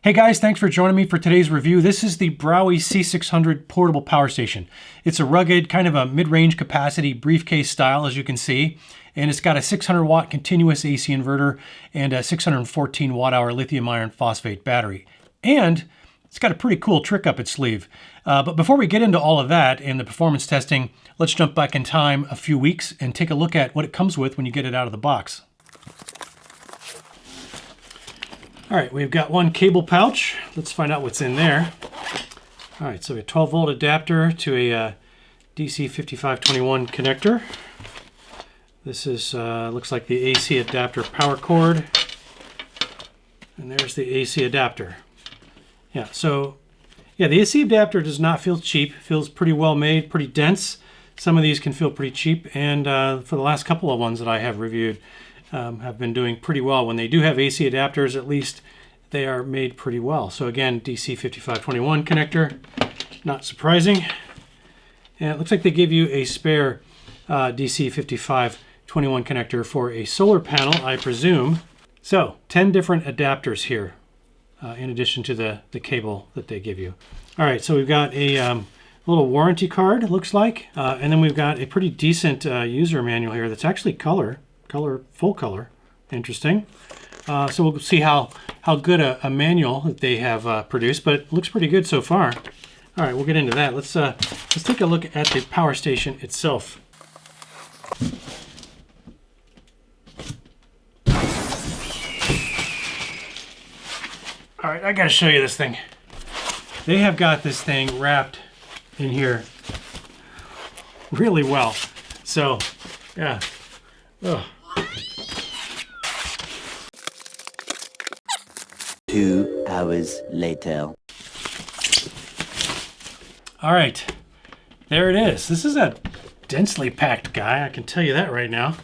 Hey guys, thanks for joining me for today's review. This is the Browey C600 Portable Power Station. It's a rugged, kind of a mid-range capacity briefcase style, as you can see. And it's got a 600 watt continuous AC inverter and a 614 watt hour lithium iron phosphate battery. And it's got a pretty cool trick up its sleeve. But before we get into all of that and the performance testing, let's jump back in time a few weeks and take a look at what it comes with when you get it out of the box. All right, we've got one cable pouch. Let's find out what's in there. All right, so a 12 volt adapter to a DC 5521 connector. This is looks like the AC adapter power cord. And there's the AC adapter. Yeah, so the AC adapter does not feel cheap. Feels pretty well made, pretty dense. Some of these can feel pretty cheap, and for the last couple of ones that I have reviewed, have been doing pretty well. When they do have AC adapters, at least they are made pretty well. So again, DC 5521 connector, not surprising. And it looks like they give you a spare DC 5521 connector for a solar panel, I presume. So 10 different adapters here, in addition to the cable that they give you. All right, so we've got a little warranty card, it looks like. And then we've got a pretty decent user manual here that's actually full color. Interesting. So we'll see how good a manual that they have produced, but it looks pretty good so far. All right, we'll get into that. Let's take a look at the power station itself. All right, I gotta show you this thing. They have got this thing wrapped in here really well. So, yeah. Ugh. 2 hours later. All right, there it is. This is a densely packed guy, I can tell you that right now.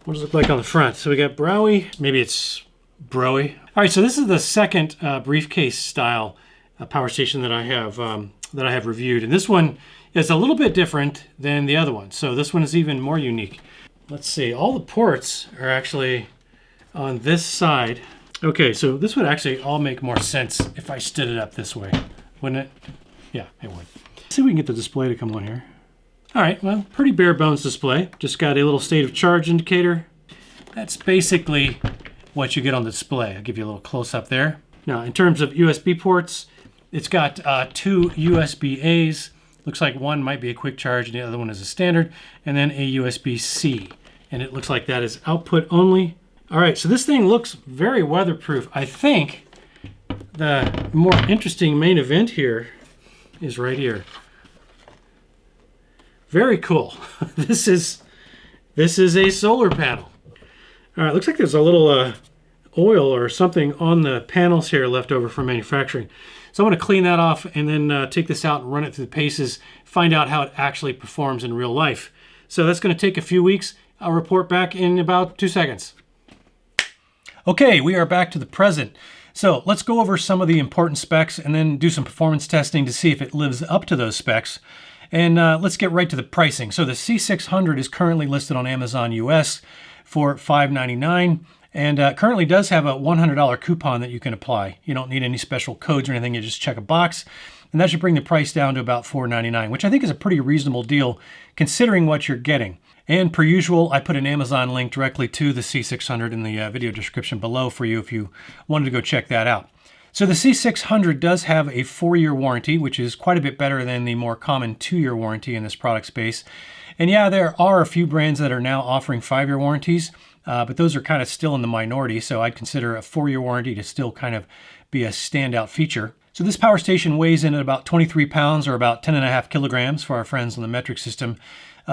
What does it look like on the front? So we got Browey, maybe it's Browey. All right, so this is the second briefcase style power station that I have reviewed, and this one is a little bit different than the other one. So this one is even more unique. Let's see, all the ports are actually on this side. Okay, so this would actually all make more sense if I stood it up this way, wouldn't it? Yeah, it would. Let's see if we can get the display to come on here. All right, well, pretty bare bones display. Just got a little state of charge indicator. That's basically what you get on the display. I'll give you a little close up there. Now, in terms of USB ports, it's got 2 USB-A's. Looks like one might be a quick charge and the other one is a standard, and then a USB-C. And it looks like that is output only. All right, so this thing looks very weatherproof. I think the more interesting main event here is right here. Very cool. This is a solar panel. All right, looks like there's a little oil or something on the panels here left over from manufacturing. So I'm going to clean that off and then take this out and run it through the paces, find out how it actually performs in real life. So that's going to take a few weeks. I'll report back in about 2 seconds. Okay, we are back to the present. So let's go over some of the important specs and then do some performance testing to see if it lives up to those specs. And let's get right to the pricing. So the C600 is currently listed on Amazon US for $599 and currently does have a $100 coupon that you can apply. You don't need any special codes or anything, you just check a box. And that should bring the price down to about $499, which I think is a pretty reasonable deal considering what you're getting. And per usual, I put an Amazon link directly to the C600 in the video description below for you if you wanted to go check that out. So the C600 does have a 4-year warranty, which is quite a bit better than the more common 2-year warranty in this product space. And yeah, there are a few brands that are now offering 5-year warranties, but those are kind of still in the minority, so I'd consider a 4-year warranty to still kind of be a standout feature. So this power station weighs in at about 23 pounds or about 10.5 kilograms for our friends on the metric system.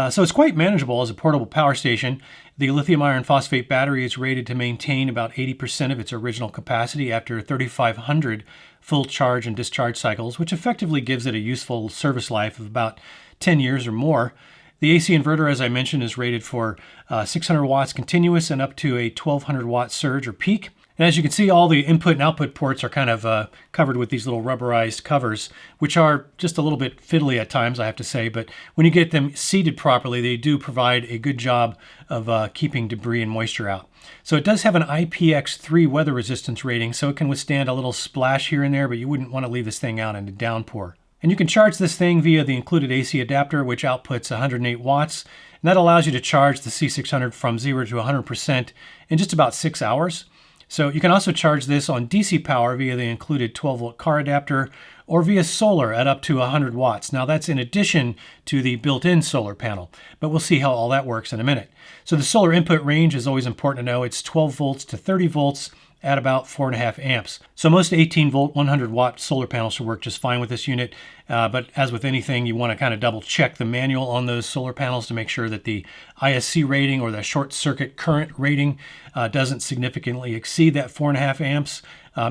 So it's quite manageable as a portable power station. The lithium iron phosphate battery is rated to maintain about 80% of its original capacity after 3,500 full charge and discharge cycles, which effectively gives it a useful service life of about 10 years or more. The AC inverter, as I mentioned, is rated for 600 watts continuous and up to a 1,200 watt surge or peak. It And as you can see, all the input and output ports are kind of covered with these little rubberized covers, which are just a little bit fiddly at times, I have to say. But when you get them seated properly, they do provide a good job of keeping debris and moisture out. So it does have an IPX3 weather resistance rating, so it can withstand a little splash here and there, but you wouldn't want to leave this thing out in a downpour. And you can charge this thing via the included AC adapter, which outputs 108 watts. And that allows you to charge the C600 from 0 to 100% in just about 6 hours. So you can also charge this on DC power via the included 12-volt car adapter or via solar at up to 100 watts. Now that's in addition to the built-in solar panel, but we'll see how all that works in a minute. So the solar input range is always important to know. It's 12 volts to 30 volts at about 4.5 amps. So most 18 volt, 100 watt solar panels should work just fine with this unit. But as with anything, you want to kind of double check the manual on those solar panels to make sure that the ISC rating or the short circuit current rating doesn't significantly exceed that 4.5 amps.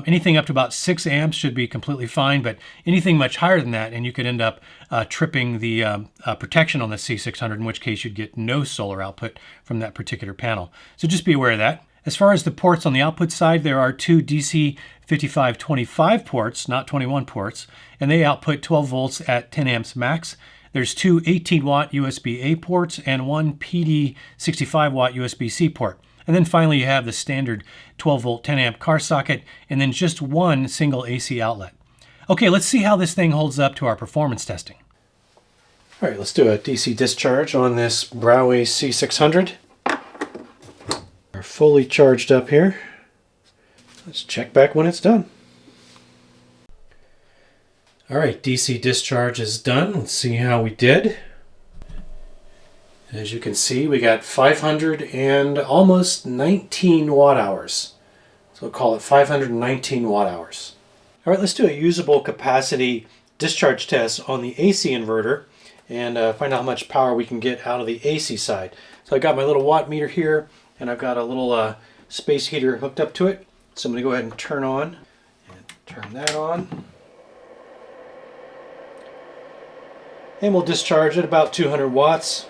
Anything up to about 6 amps should be completely fine, but anything much higher than that, and you could end up tripping the protection on the C600, in which case you'd get no solar output from that particular panel. So just be aware of that. As far as the ports on the output side, there are two DC 5525 ports, not 21 ports, and they output 12 volts at 10 amps max. There's two 18-watt USB-A ports and one PD 65-watt USB-C port. And then finally you have the standard 12-volt 10-amp car socket and then just one single AC outlet. Okay, let's see how this thing holds up to our performance testing. All right, let's do a DC discharge on this Browey C600. We're fully charged up here. Let's check back when it's done. All right, DC discharge is done. Let's see how we did. As you can see, we got 500 and almost 19 watt hours. So we'll call it 519 watt hours. All right, let's do a usable capacity discharge test on the AC inverter and find out how much power we can get out of the AC side. So I got my little watt meter here, and I've got a little space heater hooked up to it. So I'm going to go ahead and turn on and turn that on. And we'll discharge at about 200 watts.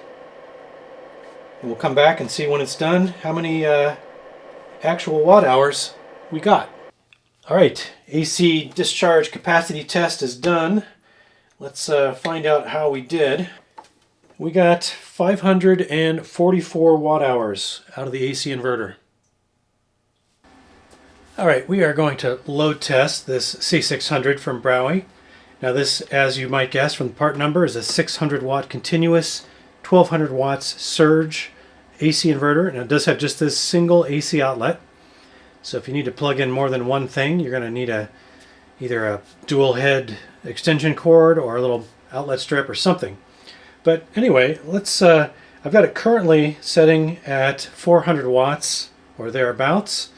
And we'll come back and see when it's done how many actual watt hours we got. All right, AC discharge capacity test is done. Let's find out how we did. We got 544 watt hours out of the AC inverter. All right, we are going to load test this C600 from Browey. Now this, as you might guess from the part number, is a 600 watt continuous, 1200 watts surge AC inverter, and it does have just this single AC outlet. So if you need to plug in more than one thing, you're going to need either a dual head extension cord or a little outlet strip or something. But anyway, let's. I've got it currently setting at 400 watts or thereabouts.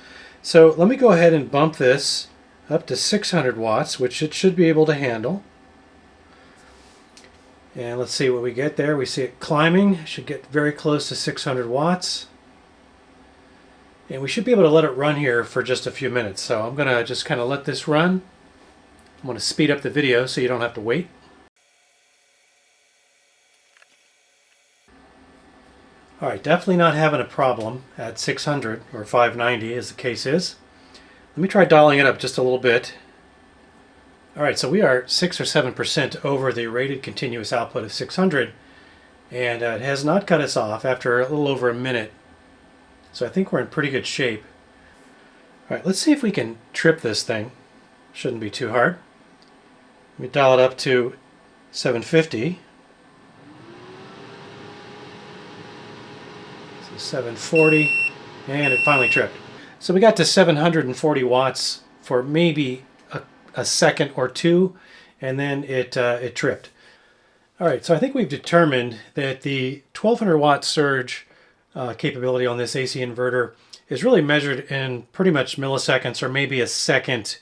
So let me go ahead and bump this up to 600 watts, which it should be able to handle. And let's see what we get there. We see it climbing. Should get very close to 600 watts. And we should be able to let it run here for just a few minutes. So I'm going to just kind of let this run. I'm going to speed up the video so you don't have to wait. All right, definitely not having a problem at 600 or 590 as the case is. Let me try dialing it up just a little bit. All right, so we are 6 or 7% over the rated continuous output of 600, and it has not cut us off after a little over a minute. So I think we're in pretty good shape. All right, let's see if we can trip this thing. Shouldn't be too hard. Let me dial it up to 750. So 740, and it finally tripped. So we got to 740 watts for maybe a second or two, and then it tripped. All right, so I think we've determined that the 1200 watt surge capability on this AC inverter is really measured in pretty much milliseconds or maybe a second,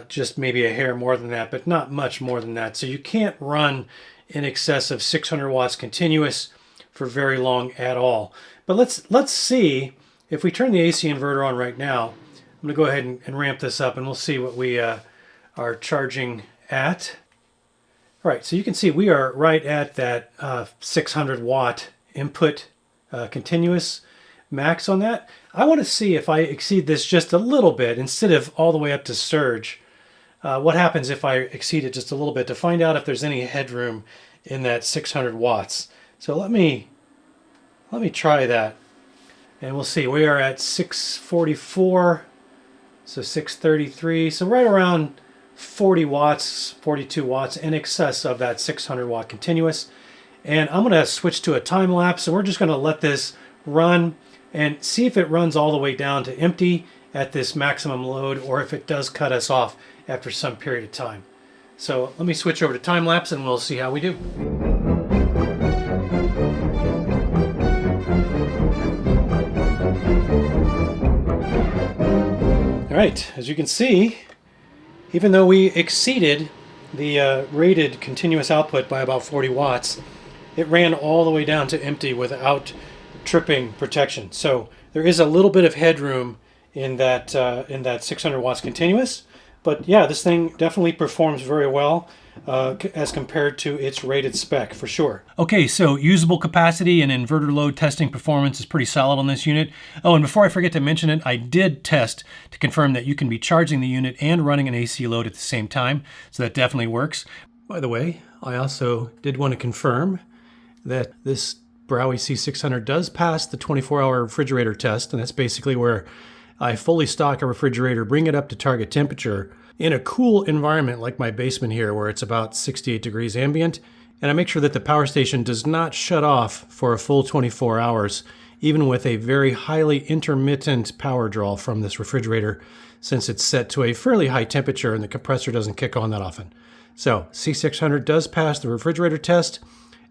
just maybe a hair more than that, but not much more than that. So you can't run in excess of 600 watts continuous for very long at all. But let's see if we turn the AC inverter on right now. I'm going to go ahead and ramp this up, and we'll see what we are charging at. All right, so you can see we are right at that 600 watt input continuous, max on that. I want to see if I exceed this just a little bit instead of all the way up to surge. What happens if I exceed it just a little bit, to find out if there's any headroom in that 600 watts. So let me try that, and we'll see. We are at 644, so 633, so right around 40 watts, 42 watts in excess of that 600 watt continuous. And I'm going to switch to a time lapse, and we're just going to let this run and see if it runs all the way down to empty at this maximum load, or if it does cut us off after some period of time. So let me switch over to time lapse and we'll see how we do. All right, as you can see, even though we exceeded the rated continuous output by about 40 watts, it ran all the way down to empty without tripping protection. So there is a little bit of headroom in that 600 watts continuous. But yeah, this thing definitely performs very well as compared to its rated spec, for sure. Okay, so usable capacity and inverter load testing performance is pretty solid on this unit. Oh, and before I forget to mention it, I did test to confirm that you can be charging the unit and running an AC load at the same time, so that definitely works. By the way, I also did want to confirm that this Browey C600 does pass the 24-hour refrigerator test, and that's basically where I fully stock a refrigerator, bring it up to target temperature in a cool environment like my basement here, where it's about 68 degrees ambient, and I make sure that the power station does not shut off for a full 24 hours, even with a very highly intermittent power draw from this refrigerator, since it's set to a fairly high temperature and the compressor doesn't kick on that often. So C600 does pass the refrigerator test,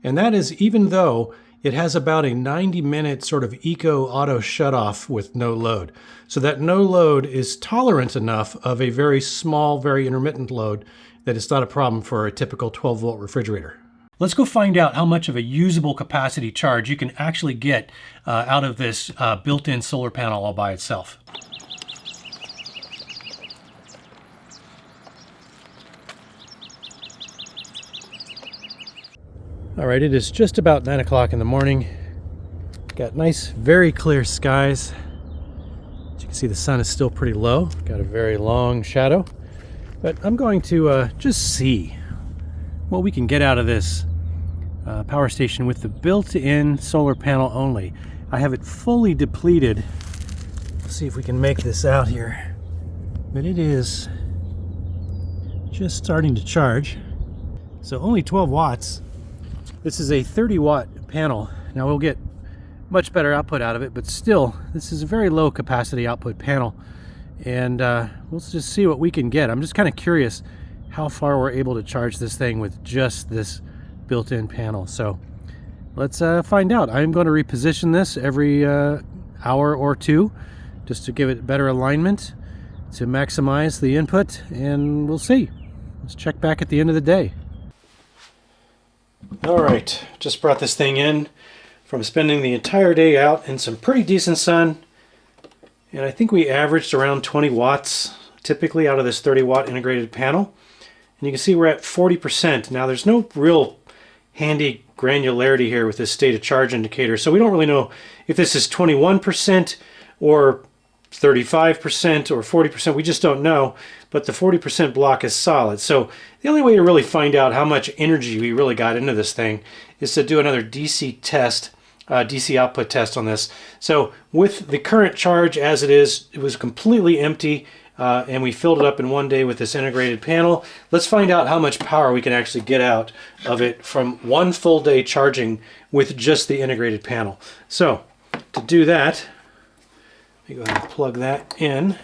and that is even though it has about a 90-minute sort of eco auto shutoff with no load. So that no load is tolerant enough of a very small, very intermittent load that it's not a problem for a typical 12-volt refrigerator. Let's go find out how much of a usable capacity charge you can actually get out of this built-in solar panel all by itself. All right, it is just about 9 o'clock in the morning. Got nice, very clear skies. As you can see, the sun is still pretty low. Got a very long shadow. But I'm going to just see what we can get out of this power station with the built-in solar panel only. I have it fully depleted. Let's see if we can make this out here. But it is just starting to charge. So only 12 watts. This is a 30 watt panel. Now we'll get much better output out of it, but still, this is a very low capacity output panel. And we'll just see what we can get. I'm just kind of curious how far we're able to charge this thing with just this built-in panel. So let's find out. I'm going to reposition this every hour or two just to give it better alignment to maximize the input, and we'll see. Let's check back at the end of the day. All right, just brought this thing in from spending the entire day out in some pretty decent sun, and I think we averaged around 20 watts typically out of this 30 watt integrated panel, and you can see we're at 40%. Now there's no real handy granularity here with this state of charge indicator, so we don't really know if this is 21% or 35% or 40%. We just don't know, but the 40% block is solid. So the only way to really find out how much energy we really got into this thing is to do another DC test, DC output test on this. So with the current charge as it is, it was completely empty, and we filled it up in one day with this integrated panel. Let's find out how much power we can actually get out of it from one full day charging with just the integrated panel. So to do that, let me go ahead and plug that in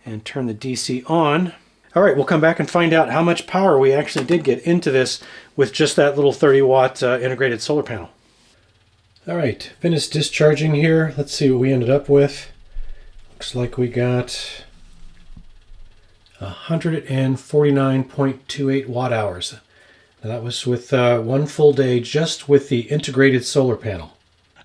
and turn the DC on. All right, we'll come back and find out how much power we actually did get into this with just that little 30 watt integrated solar panel. All right, finished discharging here. Let's see what we ended up with. Looks like we got 149.28 watt hours. Now that was with one full day just with the integrated solar panel.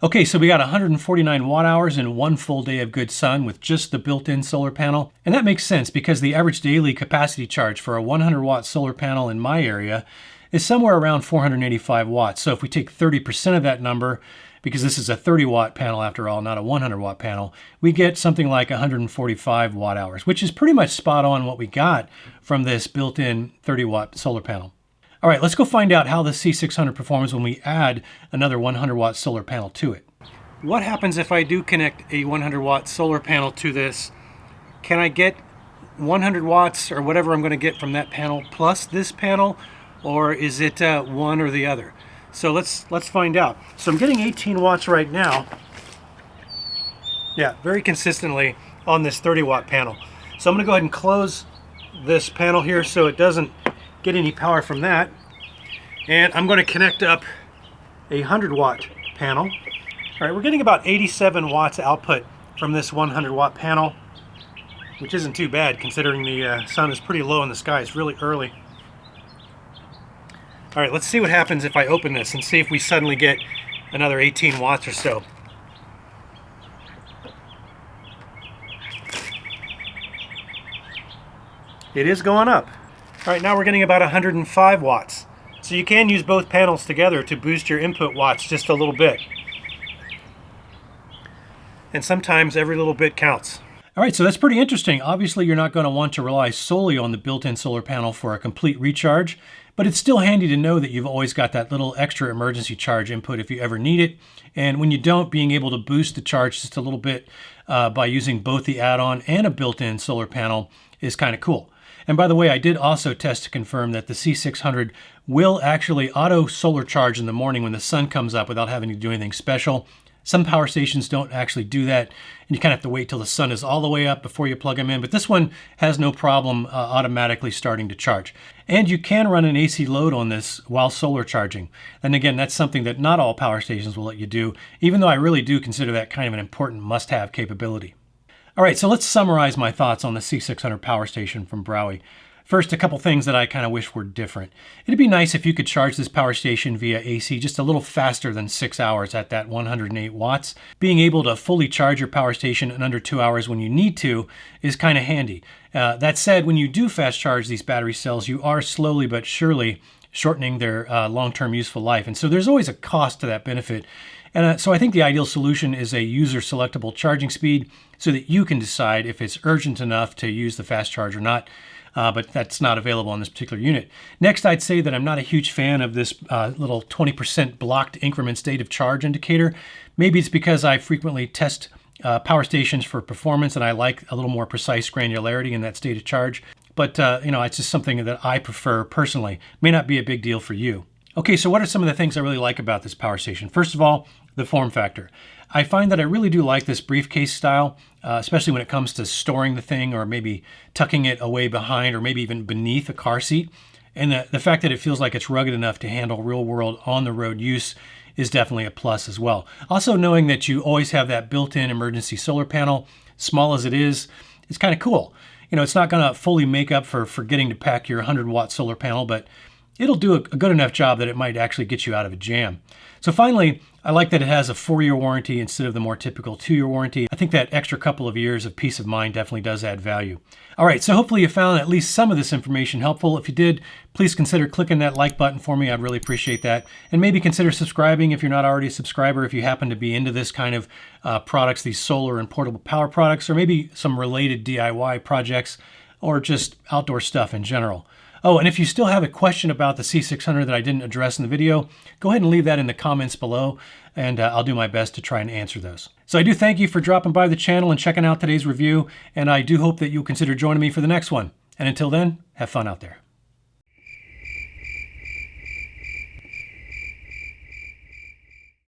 Okay, so we got 149 watt hours in one full day of good sun with just the built-in solar panel. And that makes sense because the average daily capacity charge for a 100 watt solar panel in my area is somewhere around 485 watts. So if we take 30% of that number because this is a 30 watt panel after all, not a 100 watt panel, we get something like 145 watt hours, which is pretty much spot on what we got from this built-in 30 watt solar panel. All right, let's go find out how the C600 performs when we add another 100 watt solar panel to it. What happens if I do connect a 100 watt solar panel to this? Can I get 100 watts or whatever I'm going to get from that panel plus this panel, or is it one or the other? So let's find out. So I'm getting 18 watts right now. Yeah, very consistently on this 30 watt panel. So I'm going to go ahead and close this panel here so it doesn't get any power from that. And I'm going to connect up a 100 watt panel. All right, we're getting about 87 watts output from this 100 watt panel, which isn't too bad considering the sun is pretty low in the sky. It's really early. All right, let's see what happens if I open this and see if we suddenly get another 18 watts or so. It is going up. All right, now we're getting about 105 watts. So you can use both panels together to boost your input watts just a little bit. And sometimes every little bit counts. All right, so that's pretty interesting. Obviously, you're not going to want to rely solely on the built-in solar panel for a complete recharge, but it's still handy to know that you've always got that little extra emergency charge input if you ever need it. And when you don't, being able to boost the charge just a little bit by using both the add-on and a built-in solar panel is kind of cool. And by the way, I did also test to confirm that the C600 will actually auto solar charge in the morning when the sun comes up without having to do anything special. Some power stations don't actually do that, and you kind of have to wait till the sun is all the way up before you plug them in, but this one has no problem automatically starting to charge. And you can run an AC load on this while solar charging. And again, that's something that not all power stations will let you do, even though I really do consider that kind of an important must-have capability. All right, so let's summarize my thoughts on the C600 Power Station from Browey. First, a couple things that I kind of wish were different. It'd be nice if you could charge this power station via AC just a little faster than 6 hours at that 108 watts. Being able to fully charge your power station in under 2 hours when you need to is kind of handy. That said, when you do fast charge these battery cells, you are slowly but surely shortening their long-term useful life. And so there's always a cost to that benefit. And so I think the ideal solution is a user-selectable charging speed so that you can decide if it's urgent enough to use the fast charge or not. But that's not available on this particular unit. Next, I'd say that I'm not a huge fan of this little 20% blocked increment state of charge indicator. Maybe it's because I frequently test power stations for performance and I like a little more precise granularity in that state of charge. But it's just something that I prefer personally. May not be a big deal for you. Okay, so what are some of the things I really like about this power station? First of all, the form factor. I find that I really do like this briefcase style, especially when it comes to storing the thing or maybe tucking it away behind or maybe even beneath a car seat. And the fact that it feels like it's rugged enough to handle real-world on-the-road use is definitely a plus as well. Also, knowing that you always have that built-in emergency solar panel, small as it is kind of cool. It's not going to fully make up for forgetting to pack your 100-watt solar panel, but it'll do a good enough job that it might actually get you out of a jam. So finally, I like that it has a 4-year warranty instead of the more typical 2-year warranty. I think that extra couple of years of peace of mind definitely does add value. All right, so hopefully you found at least some of this information helpful. If you did, please consider clicking that like button for me. I'd really appreciate that. And maybe consider subscribing if you're not already a subscriber, if you happen to be into this kind of products, these solar and portable power products, or maybe some related DIY projects, or just outdoor stuff in general. Oh, and if you still have a question about the C600 that I didn't address in the video, go ahead and leave that in the comments below, and I'll do my best to try and answer those. So I do thank you for dropping by the channel and checking out today's review, and I do hope that you'll consider joining me for the next one. And until then, have fun out there.